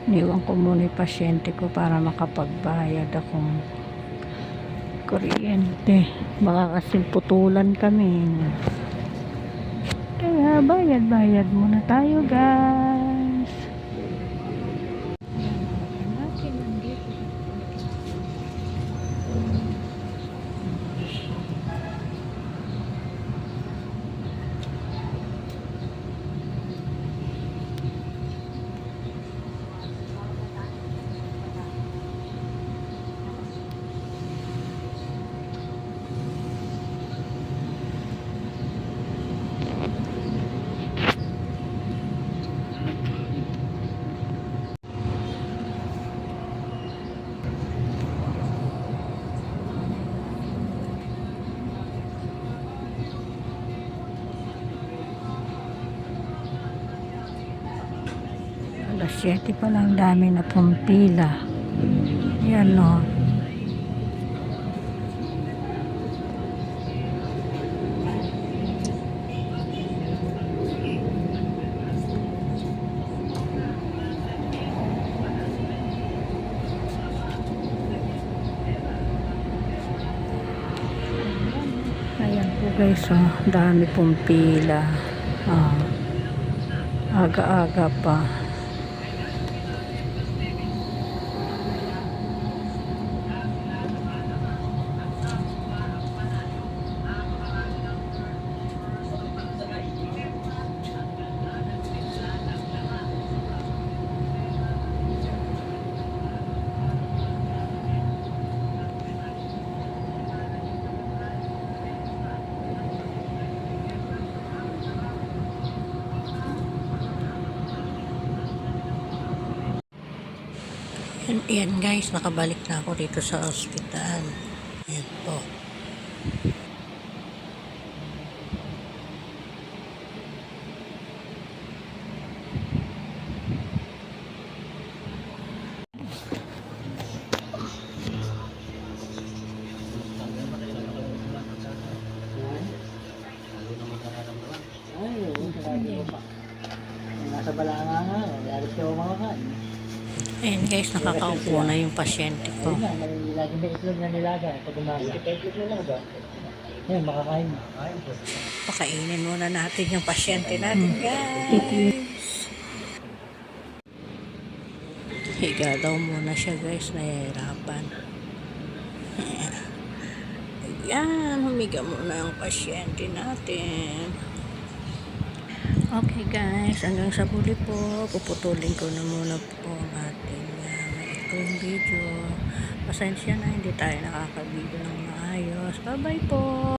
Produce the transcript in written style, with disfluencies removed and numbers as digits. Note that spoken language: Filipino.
Iniwan ko muna yung pasyente ko para makapagbayad akong kuryente. Baka kasi putulan kami. Kaya bayad muna tayo, guys. Alas 7 pa lang, dami na pong pila. Yan o. Ayan po guys, oh, dami pong pila. Aga-aga pa. Ayan guys, nakabalik na ako dito sa ospital. Ayan po. Nasa balanga nga, alis ka umakakan. Ayan guys, nakakaupo na yung pasyente ko. Ayun nga, laging may itlog na nilaga pag umaga. Itlog na lang ba? Ayun, makakain mo. Pakainin muna natin yung pasyente natin guys. Higa daw muna siya guys, nahihirapan. Ayan, humiga muna ang pasyente natin. Okay guys, hanggang sa huli po, puputulin ko na muna po ang ating maikling video. Pasensya na, hindi tayo nakaka-video ng maayos. Bye bye po!